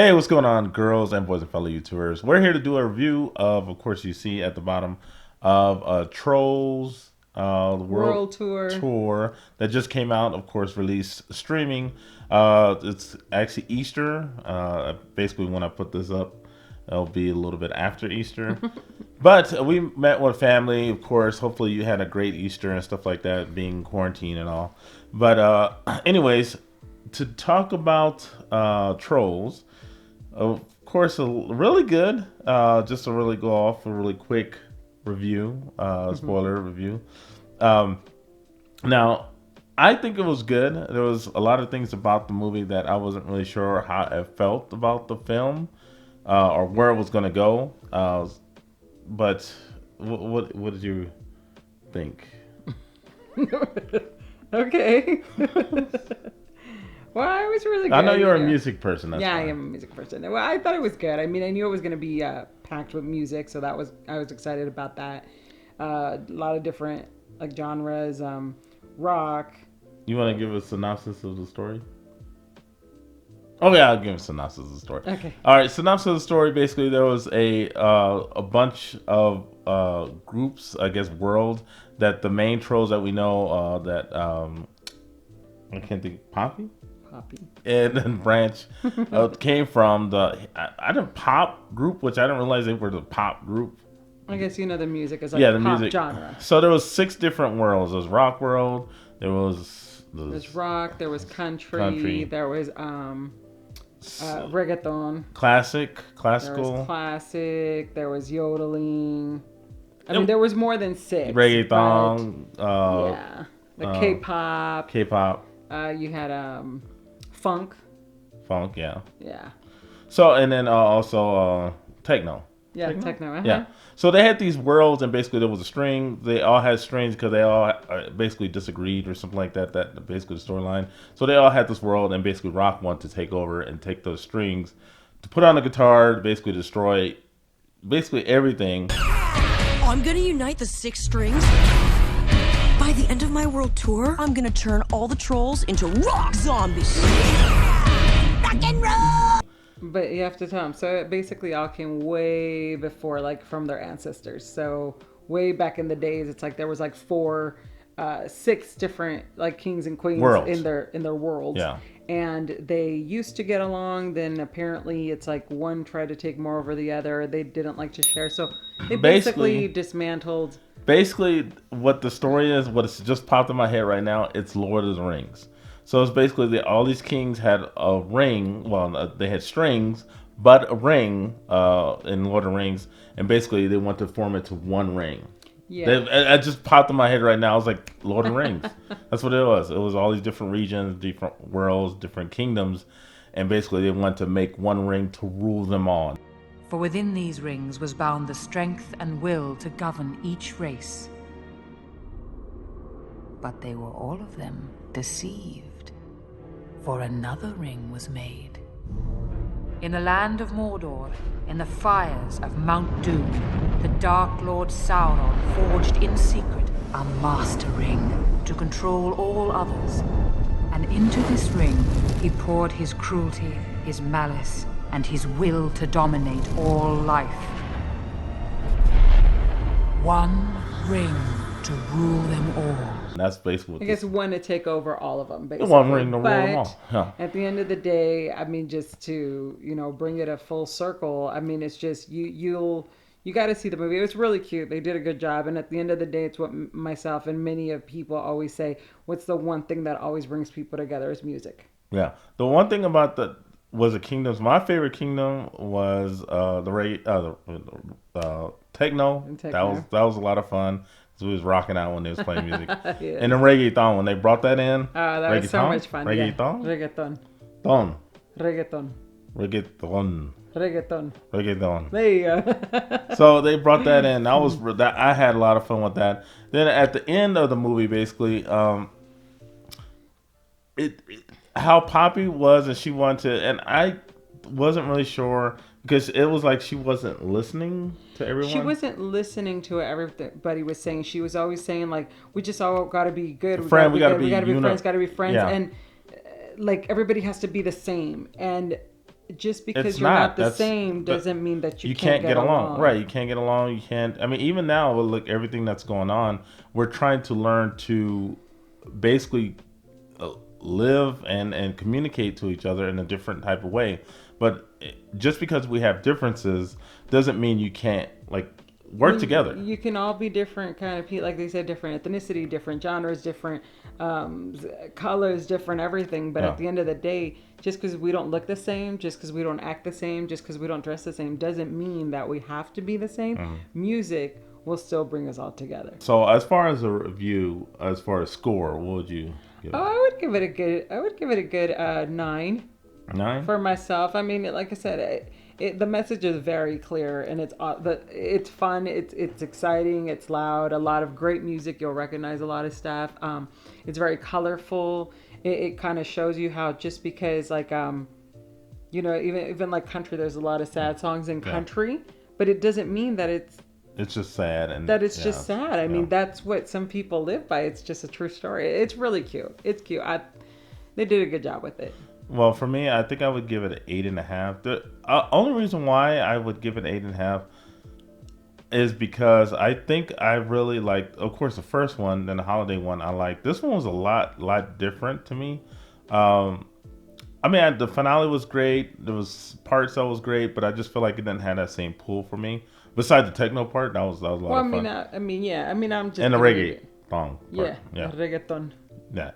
Hey, what's going on, girls and boys and fellow YouTubers? We're here to do a review of course, you see at the bottom of Trolls, the World Tour. tour that just came out. Of course, released streaming. It's actually Easter. Basically, when I put this up, it'll be a little bit after Easter. But we met with family, of course. Hopefully, you had a great Easter and stuff like that, being quarantined and all. But anyways, to talk about Trolls. Of course, really good. Just to really go off a really quick review, spoiler review. Now, I think it was good. There was a lot of things about the movie that I wasn't really sure how I felt about the film or where it was going to go. But what did you think? Okay. Well, I was really good. I know you're a music person. That's yeah, fine. I am a music person. Well, I thought it was good. I mean, I knew it was going to be packed with music, so I was excited about that. A lot of different genres, rock. You want to give a synopsis of the story? Oh yeah, I'll give a synopsis of the story. Okay. All right, synopsis of the story. Basically, there was a bunch of groups, I guess, world that the main trolls that we know that I can't think Poppy and branch came from I didn't pop group, which I didn't realize they were the pop group. I guess the music is the pop music genre. So there was 6 different worlds. There was rock world. There's rock. There was country. There was reggaeton. Classical. There was classic. There was yodeling. I mean, there was more than 6. Reggaeton. Yeah. The K-pop. K-pop. You had funk. Funk, yeah. Yeah. So, and then also techno. Yeah, techno. Yeah. So they had these worlds, and basically there was a string. They all had strings because they all basically disagreed or something like that. That basically the storyline. So they all had this world, and basically Rock wanted to take over and take those strings to put on the guitar, to basically destroy basically everything. I'm gonna unite the 6 strings. By the end of my world tour, I'm gonna turn all the trolls into rock zombies. Rock and roll! But you have to tell them. So it basically all came way before, from their ancestors. So way back in the days, it's there was 6 different kings and queens Worlds. in their worlds. Yeah. And they used to get along. Then apparently it's one tried to take more over the other. They didn't like to share. So they basically dismantled. Basically, what the story is, what just popped in my head right now, it's Lord of the Rings. So it's basically all these kings had a ring. Well, they had strings, but a ring in Lord of the Rings, and basically they want to form it to one ring. Yeah, I just popped in my head right now. I was like, Lord of the Rings. That's what it was. It was all these different regions, different worlds, different kingdoms, and basically they want to make one ring to rule them all. For within these rings was bound the strength and will to govern each race. But they were all of them deceived, for another ring was made. In the land of Mordor, in the fires of Mount Doom, the Dark Lord Sauron forged in secret a master ring to control all others. And into this ring he poured his cruelty, his malice, and his will to dominate all life. One ring to rule them all. And that's basically what I guess one to take over all of them, basically. one ring to rule them all. Yeah. At the end of the day, I mean, just to bring it a full circle. I mean, it's just you got to see the movie. It was really cute. They did a good job. And at the end of the day, it's what myself and many of people always say. What's the one thing that always brings people together is music. Yeah. The one thing about the kingdoms. My favorite kingdom was techno. That was a lot of fun. So we was rocking out when they was playing music. Yeah. And the reggaeton, when they brought that in. That was so much fun. Reggaeton? Yeah. Reggaeton. Reggaeton. There you go. So they brought that in. I had a lot of fun with that. Then at the end of the movie, basically, how Poppy was, and she wanted to, and I wasn't really sure because it was she wasn't listening to everyone. She wasn't listening to what everybody was saying. She was always saying we just all got to be good. We gotta be friends. Got to be friends. Yeah. And everybody has to be the same. And just because It's you're not the That's same doesn't mean that you can't get along. Right? You can't get along. You can't. I mean, even now, with like everything that's going on, we're trying to learn to basically live and communicate to each other in a different type of way. But just because we have differences doesn't mean you can't like work together. You can all be different kind of people, like they said, different ethnicity, different genres, different colors, different everything. But at the end of the day, just because we don't look the same, just because we don't act the same, just because we don't dress the same, doesn't mean that we have to be the same. Music will still bring us all together. So as far as a review, as far as score, what would you give it? Oh, I would give it a good 9. 9 for myself. I mean, like I said, the message is very clear, and it's fun, it's exciting, it's loud, a lot of great music. You'll recognize a lot of stuff. It's very colorful. It kind of shows you how just because like you know, even like country, there's a lot of sad songs in country, but it doesn't mean that it's just sad and that it's just sad. I mean, that's what some people live by. It's just a true story. It's really cute. It's cute. They did a good job with it. Well, for me, I think I would give it an 8.5. The only reason why I would give it 8.5 is because I think I really like, of course, the first one, then the holiday one. I like this one was a lot different to me. I mean, the finale was great. There was parts that was great, but I just feel like it didn't have that same pull for me. Besides the techno part, that was a lot of fun. I'm just and the reggae song. Yeah, reggaeton. Yeah.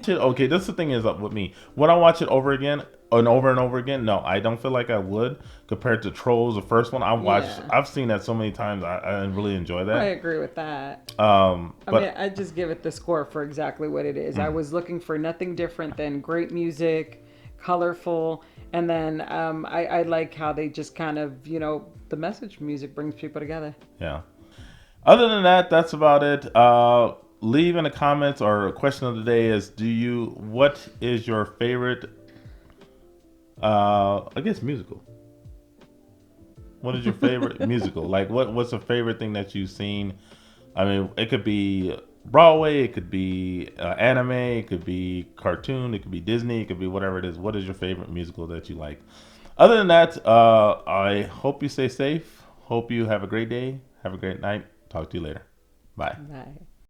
Okay, this is the thing is up with me. Would I watch it over again and over again? No, I don't feel like I would. Compared to Trolls, the first one, I've seen that so many times. I really enjoy that. I agree with that. But I just give it the score for exactly what it is. I was looking for nothing different than great music, colorful, and then I like how they just kind of, you know, the message music brings people together. Yeah. Other than that, that's about it. Leave in the comments, or a question of the day is, what is your favorite, I guess, musical? What is your favorite musical? Like, what's a favorite thing that you've seen? I mean, it could be Broadway, it could be anime, it could be cartoon, it could be Disney, it could be whatever it is. What is your favorite musical that you like? Other than that, I hope you stay safe. Hope you have a great day. Have a great night. Talk to you later. Bye. Bye.